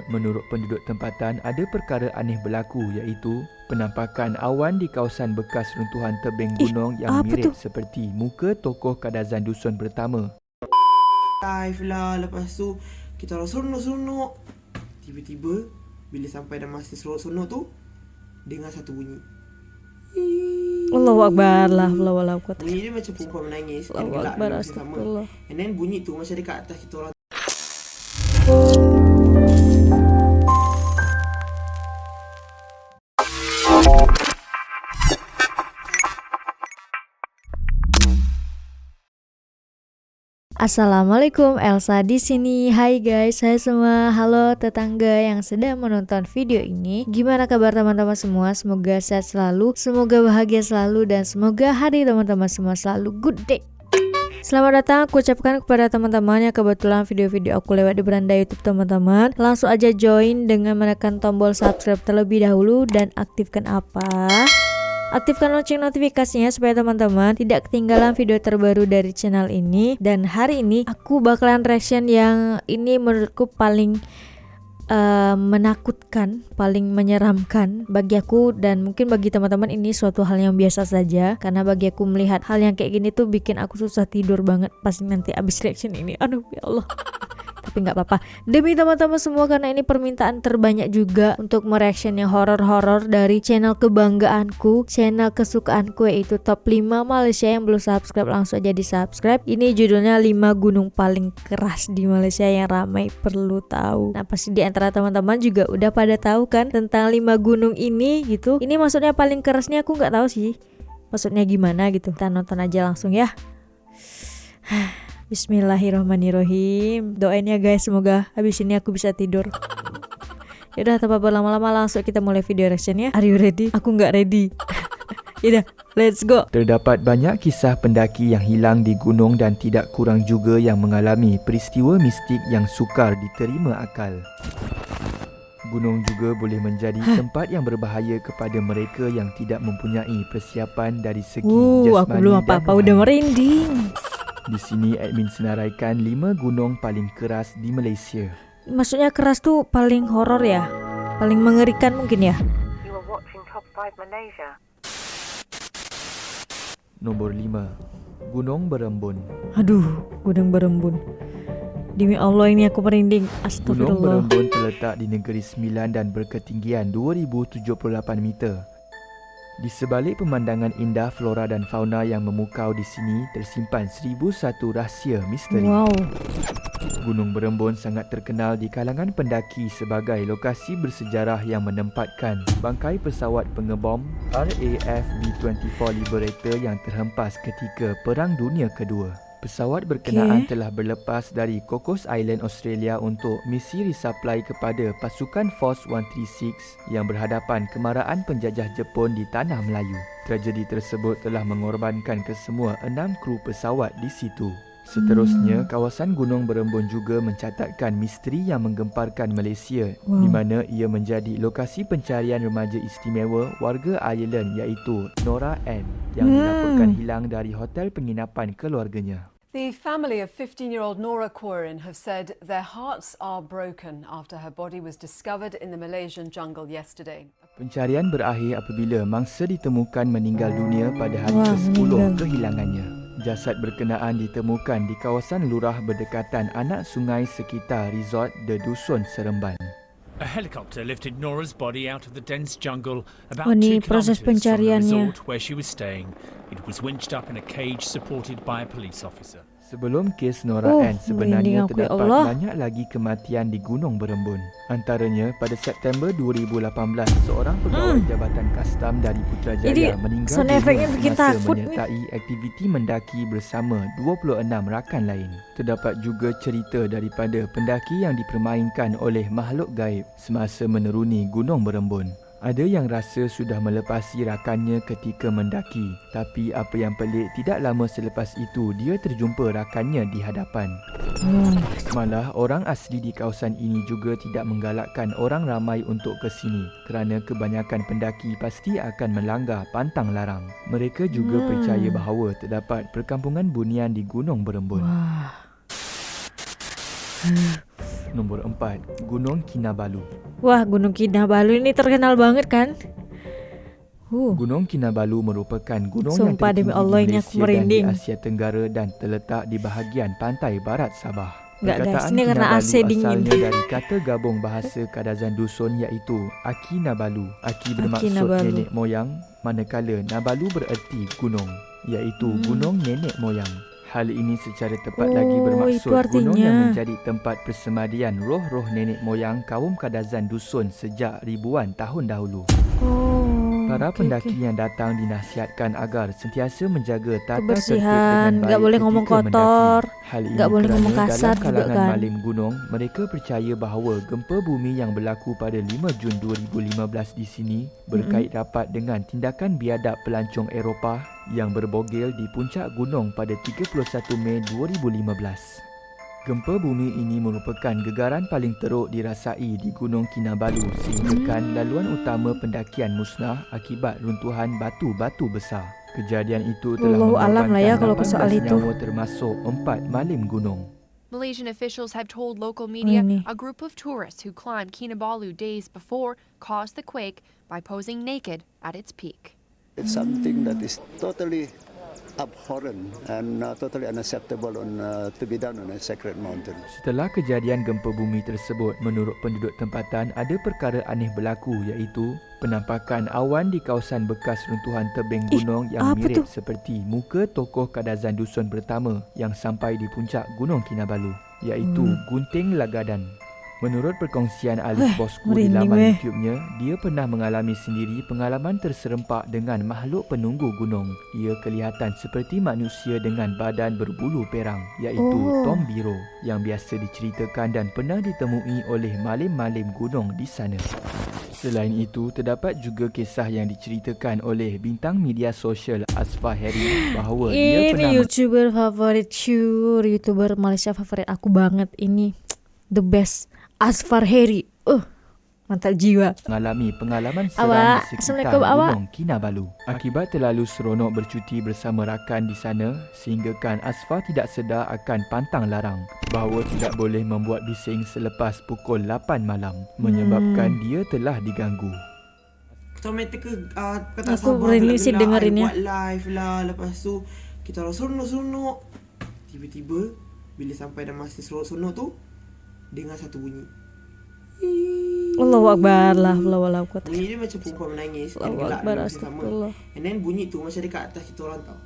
Menurut penduduk tempatan, ada perkara aneh berlaku iaitu penampakan awan di kawasan bekas runtuhan tebing gunung yang apa mirip tu? seperti muka tokoh Kadazan Dusun pertama. Live lah. Lepas tu kita orang seronok-seronok. Tiba-tiba bila sampai dah masa seronok-seronok tu, dengar satu bunyi. Allahu Akbar lah, Allahu Akbar. Bunyi dia macam perempuan menangis dan Allahu gelak Akbar, dalam masa yang sama. astagfirullah. And then bunyi tu macam dekat atas kita orang. Assalamualaikum, Elsa di sini. Hai guys, hai semua. Halo tetangga yang sedang menonton video ini. Gimana kabar teman-teman semua? Semoga sehat selalu, semoga bahagia selalu, dan semoga hari teman-teman semua selalu good day. Selamat datang aku ucapkan kepada teman-teman yang kebetulan video-video aku lewat di beranda YouTube teman-teman. Langsung aja join dengan menekan tombol subscribe terlebih dahulu dan aktifkan apa? Aktifkan lonceng notifikasinya supaya teman-teman tidak ketinggalan video terbaru dari channel ini. Dan hari ini aku bakalan reaction yang ini menurutku paling menakutkan, paling menyeramkan bagi aku, dan mungkin bagi teman-teman ini suatu hal yang biasa saja. Karena bagi aku melihat hal yang kayak gini tuh bikin aku susah tidur banget pas nanti abis reaction ini. Aduh ya Allah. Tapi nggak apa-apa demi teman-teman semua, karena ini permintaan terbanyak juga untuk mereaction yang horor-horor dari channel kebanggaanku, channel kesukaanku, yaitu top 5 Malaysia. Yang belum subscribe langsung aja di subscribe. Ini judulnya 5 gunung paling keras di Malaysia yang ramai perlu tahu. Nah pasti di antara teman-teman juga udah pada tahu kan tentang 5 gunung ini gitu. Ini maksudnya paling kerasnya aku nggak tahu sih maksudnya gimana gitu. Kita nonton aja langsung ya. Bismillahirrohmanirrohim. Doain ya guys, semoga habis ini aku bisa tidur. Yaudah tanpa berlama-lama langsung kita mulai video reaction ya. Are you ready? Aku nggak ready. Yaudah, let's go. Terdapat banyak kisah pendaki yang hilang di gunung dan tidak kurang juga yang mengalami peristiwa mistik yang sukar diterima akal. Gunung juga boleh menjadi tempat yang berbahaya kepada mereka yang tidak mempunyai persiapan dari segi jasmani aku belum dan apa-apa rohani. udah merinding. Di sini admin senaraikan 5 gunung paling keras di Malaysia. Maksudnya keras tuh paling horor ya? Paling mengerikan mungkin ya? You are watching Top 5 Malaysia. Nombor 5, Gunung Berembun. Aduh, Gunung Berembun. Demi Allah ini aku merinding. Gunung Astagfirullah. Berembun terletak di Negeri Sembilan dan berketinggian 2078 meter. Di sebalik pemandangan indah, flora dan fauna yang memukau di sini tersimpan 1001 rahsia misteri. Wow. Gunung Berembun sangat terkenal di kalangan pendaki sebagai lokasi bersejarah yang menempatkan bangkai pesawat pengebom RAF B-24 Liberator yang terhempas ketika Perang Dunia Kedua. Pesawat berkenaan telah berlepas dari Cocos Island, Australia untuk misi resupply kepada pasukan Force 136 yang berhadapan kemarahan penjajah Jepun di Tanah Melayu. Tragedi tersebut telah mengorbankan kesemua 6 kru pesawat di situ. Seterusnya, kawasan Gunung Berembun juga mencatatkan misteri yang menggemparkan Malaysia, di mana ia menjadi lokasi pencarian remaja istimewa warga Ireland iaitu Nora Ann yang dilaporkan hilang dari hotel penginapan keluarganya. The family of 15-year-old Nora Quarin have said their hearts are broken after her body was discovered in the Malaysian jungle yesterday. Pencarian berakhir apabila mangsa ditemukan meninggal dunia pada hari Wah, ke-10 meninggal. kehilangannya. Jasad berkenaan ditemukan di kawasan lurah berdekatan anak sungai sekitar resort The Dusun Seremban. A helicopter lifted Nora's body out of the dense jungle about Oh, 2 ini proses kilometers from the pencariannya. resort where she was staying. It was winched up in a cage supported by a police officer. Sebelum kes Nora Ann, sebenarnya merinding aku, ya terdapat Allah. banyak lagi kematian di Gunung Berembun. Antaranya, pada September 2018, seorang pegawai Jabatan Kastam dari Putrajaya Ini meninggal sound effect-nya bikin semasa takut ni. menyertai aktiviti mendaki bersama 26 rakan lain. Terdapat juga cerita daripada pendaki yang dipermainkan oleh makhluk gaib semasa meneruni Gunung Berembun. Ada yang rasa sudah melepasi rakannya ketika mendaki, tapi apa yang pelik, tidak lama selepas itu dia terjumpa rakannya di hadapan. Malah orang asli di kawasan ini juga tidak menggalakkan orang ramai untuk ke sini kerana kebanyakan pendaki pasti akan melanggar pantang larang. Mereka juga percaya bahawa terdapat perkampungan bunian di Gunung Berembun. Nombor 4, Gunung Kinabalu. Wah, Gunung Kinabalu ini terkenal banget kan? Gunung Kinabalu merupakan gunung Sumpah yang demi tertinggi Allah, di ini Malaysia aku dan di merinding. Asia Tenggara dan terletak di bahagian pantai barat Sabah. Enggak guys, Perkataan ini karena Kinabalu AC dingin. asalnya dari kata gabung bahasa Kadazan Dusun iaitu Aki Nabalu. Aki bermaksud Nabalu. nenek moyang, manakala Nabalu bererti gunung, iaitu gunung nenek moyang. Hal ini secara tepat lagi Oh, bermaksud itu artinya. gunung yang menjadi tempat persemadian roh-roh nenek moyang kaum Kadazan Dusun sejak ribuan tahun dahulu. Para pendaki yang datang dinasihatkan agar sentiasa menjaga tata tertib Kebersihan, dengan baik nggak boleh ngomong ketika kotor, mendaki. Hal ini nggak boleh kerana ngomong kasar dalam juga kalangan kan. malim gunung, mereka percaya bahawa gempa bumi yang berlaku pada 5 Jun 2015 di sini berkait rapat dengan tindakan biadab pelancong Eropah yang berbogel di puncak gunung pada 31 Mei 2015. Gempa bumi ini merupakan gegaran paling teruk dirasai di Gunung Kinabalu sehinggakan laluan utama pendakian musnah akibat runtuhan batu-batu besar. Kejadian itu telah Wallahu alam lah ya kalau mengorbankan soal 18 itu. nyawa termasuk 4 malim gunung. Malaysian officials have told local media Ini. a group of tourists who climbed Kinabalu days before caused the quake by posing naked at its peak. It's something that is totally abhorrent and totally unacceptable to be done on a sacred mountain. Setelah kejadian gempa bumi tersebut, menurut penduduk tempatan, ada perkara aneh berlaku iaitu penampakan awan di kawasan bekas runtuhan tebing gunung yang apa mirip tu? seperti muka tokoh Kadazan Dusun pertama yang sampai di puncak Gunung Kinabalu, iaitu Gunting Lagadan. Menurut perkongsian Alif bosku di merinding laman weh. YouTube-nya, dia pernah mengalami sendiri pengalaman terserempak dengan makhluk penunggu gunung. Ia kelihatan seperti manusia dengan badan berbulu perang, iaitu Tom Biro, yang biasa diceritakan dan pernah ditemui oleh malim-malim gunung di sana. Selain itu, terdapat juga kisah yang diceritakan oleh bintang media sosial Asfar Harry bahawa dia pernah Ini YouTuber favorit YouTuber Malaysia favorit aku banget ini. The best, Asfar Harry. Mantap jiwa. mengalami pengalaman seram Awak, di sekitar Assalamualaikum, awak. Gunung Kinabalu. Akibat terlalu seronok bercuti bersama rakan di sana, sehinggakan Asfar tidak sedar akan pantang larang bahawa tidak boleh membuat bising selepas pukul 8 malam, menyebabkan dia telah diganggu. Kau main teka kau tak Aku sabar merinding sih dengerinnya. buat live lah. Lepas tu kita orang seronok-seronok. Tiba-tiba bila sampai dah masa seronok-seronok tu, dengar satu bunyi. Allahu Akbar lah, Allahu Akbar. Bunyi dia macam perempuan menangis. Yang Allahu gelak Akbar, dalam masa sama. astagfirullah. And then bunyi tu macam dekat atas kita orang tau.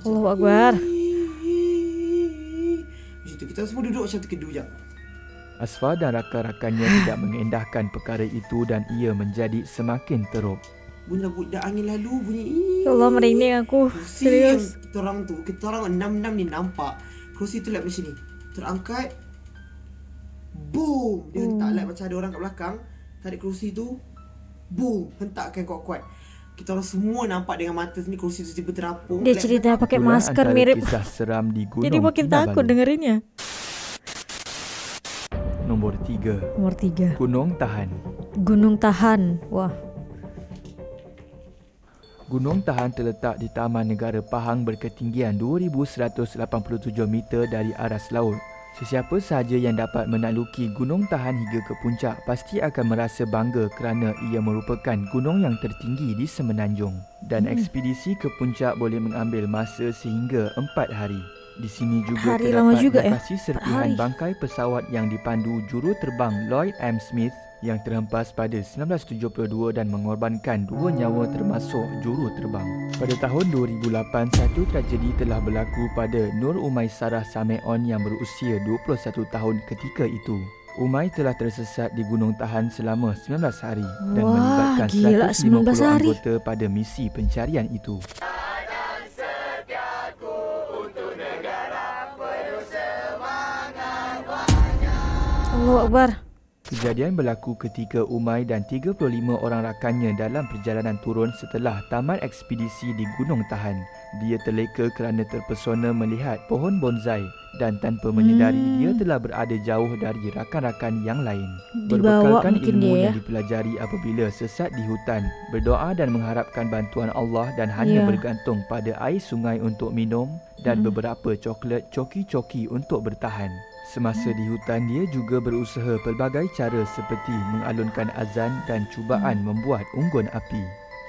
Allahu Akbar. Macam tu kita semua duduk macam terkedu je. Asfar dan rakan-rakannya tidak mengendahkan perkara itu dan ia menjadi semakin teruk. Bunyi dah angin lalu bunyi. Ya Allah, merinding aku. Kerusi yang Serius. kita orang enam ni nampak. Kerusi tu like macam ni. Terangkat. Boom. Dia hentak like macam ada orang kat belakang. Tarik kerusi tu. Boom. Hentakkan kuat-kuat. Kita orang semua nampak dengan mata sini kerusi tu tiba terapung. Dia cerita pakai Itulah masker antara mirip. kisah seram di Gunung Jadi makin Kinabalu. takut dengerinnya. Nombor 3, Nomor 3. Gunung Tahan. Gunung Tahan. Wah. Gunung Tahan terletak di Taman Negara Pahang berketinggian 2,187 meter dari aras laut. Sesiapa sahaja yang dapat menakluki Gunung Tahan hingga ke puncak pasti akan merasa bangga kerana ia merupakan gunung yang tertinggi di Semenanjung. Dan ekspedisi ke puncak boleh mengambil masa sehingga 4 hari. Di sini juga Hari lama terdapat juga ya? lokasi serpihan hari. bangkai pesawat yang dipandu juruterbang Lloyd M. Smith yang terhempas pada 1972 dan mengorbankan 2 nyawa termasuk juruterbang. Pada tahun 2008, satu tragedi telah berlaku pada Nur Umaisarah Sameon yang berusia 21 tahun ketika itu. Umai telah tersesat di Gunung Tahan selama 19 hari dan Wah, melibatkan gila, 19 150 hari. anggota pada misi pencarian itu. Allahu Akbar. Kejadian berlaku ketika Umai dan 35 orang rakannya dalam perjalanan turun setelah tamat ekspedisi di Gunung Tahan. Dia terleka kerana terpesona melihat pohon bonsai dan tanpa menyedari dia telah berada jauh dari rakan-rakan yang lain. Dibawa Berbekalkan mungkin ilmu dia ya. yang dipelajari apabila sesat di hutan, berdoa dan mengharapkan bantuan Allah dan hanya Ya. bergantung pada air sungai untuk minum dan beberapa coklat coki-coki untuk bertahan. Semasa di hutan, dia juga berusaha pelbagai cara seperti mengalunkan azan dan cubaan membuat unggun api.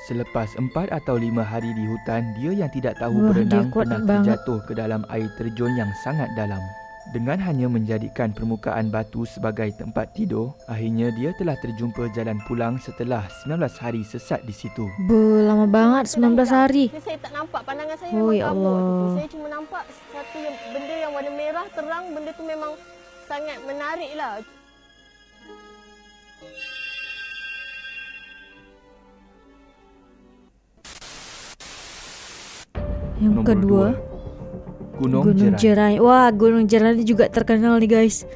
Selepas 4 atau 5 hari di hutan, dia yang tidak tahu Wah, dia berenang kuat pernah banget. terjatuh ke dalam air terjun yang sangat dalam. Dengan hanya menjadikan permukaan batu sebagai tempat tidur, akhirnya dia telah terjumpa jalan pulang setelah 19 hari sesat di situ. Lama banget 19 hari. Saya tak nampak, pandangan saya Oh, memang ya kabut Allah. gitu. Saya cuma nampak satu benda yang warna merah terang, benda tu memang sangat menarik lah. Yang Nombor kedua, 2, Gunung Jerai. Jerai. Wah, Gunung Jerai ni juga terkenal nih guys.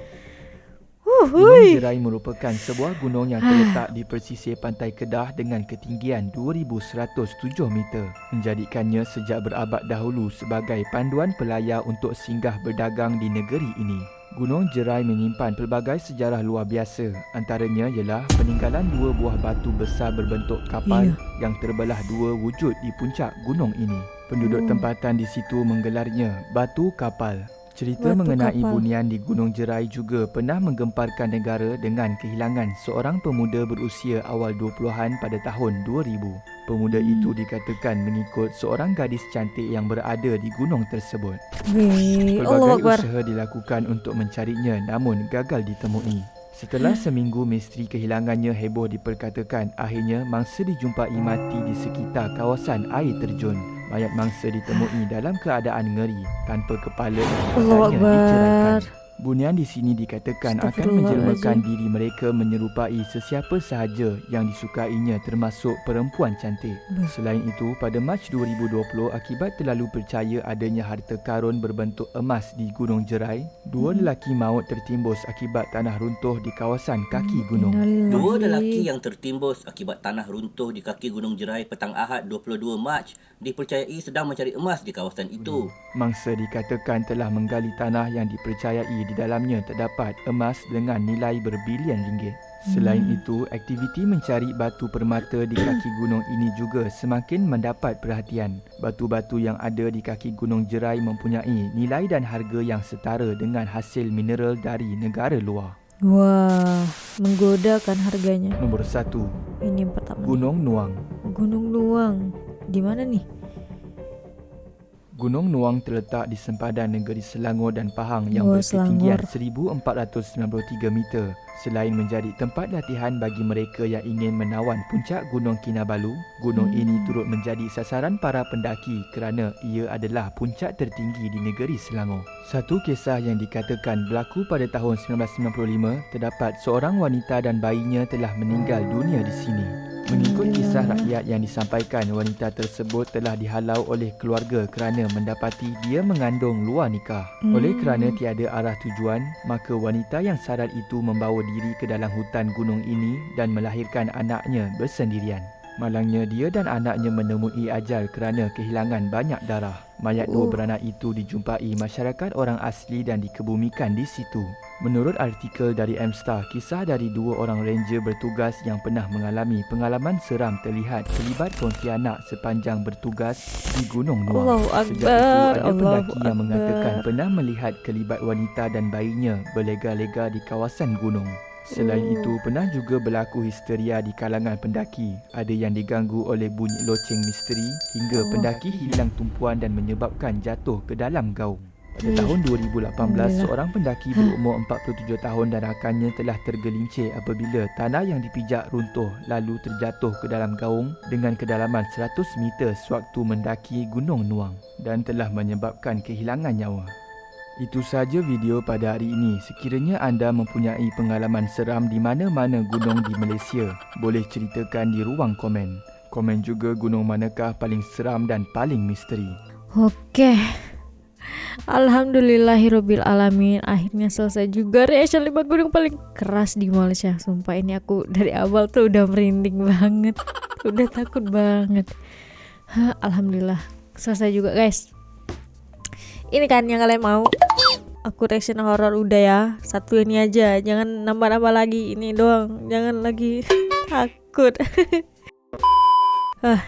Gunung Jerai merupakan sebuah gunung yang terletak di persisir pantai Kedah dengan ketinggian 2,107 meter, menjadikannya sejak berabad dahulu sebagai panduan pelayar untuk singgah berdagang di negeri ini. Gunung Jerai menyimpan pelbagai sejarah luar biasa, antaranya ialah peninggalan 2 buah batu besar berbentuk kapal yang terbelah 2 wujud di puncak gunung ini. Penduduk tempatan di situ menggelarnya Batu Kapal. Cerita Batu mengenai kapal. bunian di Gunung Jerai juga pernah menggemparkan negara dengan kehilangan seorang pemuda berusia awal 20-an pada tahun 2000. Pemuda itu dikatakan mengikut seorang gadis cantik yang berada di gunung tersebut. Weh, Pelbagai Allah Akbar. usaha dilakukan untuk mencarinya namun gagal ditemui. Setelah seminggu misteri kehilangannya heboh diperkatakan, akhirnya mangsa dijumpai mati di sekitar kawasan air terjun. Mayat mangsa ditemui dalam keadaan ngeri, tanpa kepala dan Allah badannya Akbar. diceraikan. Bunian di sini dikatakan akan Astagfirullahaladzim. menjelmakan diri mereka menyerupai sesiapa sahaja yang disukainya, termasuk perempuan cantik. Selain itu, pada Mac 2020, akibat terlalu percaya adanya harta karun berbentuk emas di Gunung Jerai, 2 lelaki maut tertimbus akibat tanah runtuh di kawasan kaki gunung. Dua lelaki yang tertimbus akibat tanah runtuh di kaki Gunung Jerai petang Ahad 22 Mac dipercayai sedang mencari emas di kawasan itu. Mangsa dikatakan telah menggali tanah yang dipercayai di dalamnya terdapat emas dengan nilai berbilion ringgit. Selain itu, aktiviti mencari batu permata di kaki gunung ini juga semakin mendapat perhatian. Batu-batu yang ada di kaki Gunung Jerai mempunyai nilai dan harga yang setara dengan hasil mineral dari negara luar. Wah, menggodakan harganya. Nombor 1, Ini yang pertama. Gunung Nuang. Gunung Nuang. Di mana nih? Gunung Nuang terletak di sempadan negeri Selangor dan Pahang yang Oh, berketinggian Selangor. 1493 meter. Selain menjadi tempat latihan bagi mereka yang ingin menawan puncak Gunung Kinabalu, gunung ini turut menjadi sasaran para pendaki kerana ia adalah puncak tertinggi di negeri Selangor. Satu kisah yang dikatakan berlaku pada tahun 1995, terdapat seorang wanita dan bayinya telah meninggal dunia di sini. Mengikut kisah rakyat yang disampaikan, wanita tersebut telah dihalau oleh keluarga kerana mendapati dia mengandung luar nikah. Oleh kerana tiada arah tujuan, maka wanita yang sarat itu membawa diri ke dalam hutan gunung ini dan melahirkan anaknya bersendirian. Malangnya dia dan anaknya menemui ajal kerana kehilangan banyak darah. Mayat dua beranak itu dijumpai masyarakat orang asli dan dikebumikan di situ. Menurut artikel dari Mstar, kisah dari 2 orang ranger bertugas yang pernah mengalami pengalaman seram terlihat terlibat pontianak sepanjang bertugas di Gunung Nuang. Allahu Sejak itu Akbar, ada Allahu pendaki yang mengatakan Akbar. pernah melihat kelibat wanita dan bayinya berlega-lega di kawasan gunung. Selain itu, pernah juga berlaku histeria di kalangan pendaki. Ada yang diganggu oleh bunyi loceng misteri hingga pendaki hilang tumpuan dan menyebabkan jatuh ke dalam gaung. Pada tahun 2018, seorang pendaki berumur 47 tahun dan rakannya telah tergelincir apabila tanah yang dipijak runtuh lalu terjatuh ke dalam gaung dengan kedalaman 100 meter sewaktu mendaki Gunung Nuang dan telah menyebabkan kehilangan nyawa. Itu sahaja video pada hari ini. Sekiranya anda mempunyai pengalaman seram di mana-mana gunung di Malaysia, boleh ceritakan di ruang komen. Komen juga gunung manakah paling seram dan paling misteri. Oke. Alhamdulillahirabbil alamin. Akhirnya selesai juga reaction 5 gunung paling keras di Malaysia. Sumpah ini aku dari awal tuh udah merinding banget. Udah takut banget. Alhamdulillah selesai juga guys. Ini kan yang kalian mau. Aku reaction horror udah ya. Satu ini aja. Jangan nambah-nambah lagi. Ini doang. Jangan lagi takut.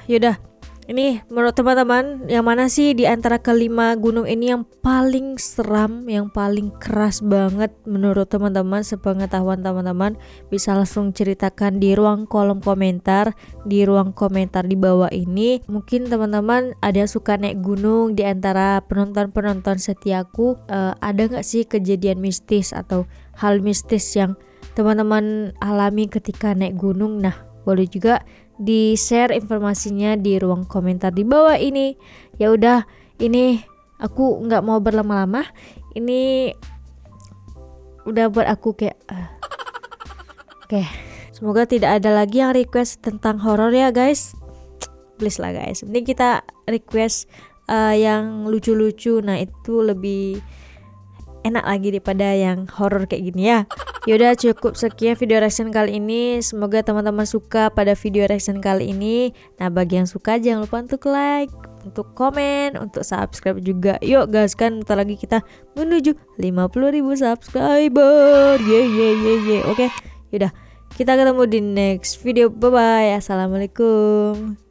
Yaudah. Ini menurut teman-teman yang mana sih di antara kelima gunung ini yang paling seram, yang paling keras banget menurut teman-teman? Sepengetahuan teman-teman bisa langsung ceritakan di ruang kolom komentar, di ruang komentar di bawah ini. Mungkin teman-teman ada yang suka naik gunung di antara penonton-penonton setiaku, ada nggak sih kejadian mistis atau hal mistis yang teman-teman alami ketika naik gunung? Nah, boleh juga di-share informasinya di ruang komentar di bawah ini. Ya udah, ini aku nggak mau berlama-lama. Ini udah buat aku kayak Oke. Semoga tidak ada lagi yang request tentang horor ya guys. Please lah guys. Mending kita request yang lucu-lucu. Nah, itu lebih enak lagi daripada yang horor kayak gini ya. Yaudah, cukup sekian video reaction kali ini. Semoga teman-teman suka pada video reaction kali ini. Nah, bagi yang suka jangan lupa untuk like, untuk komen, untuk subscribe juga. Yuk guys, kan bentar lagi kita menuju 50.000 subscriber. Oke, yaudah, kita ketemu di next video. Bye bye. Assalamualaikum.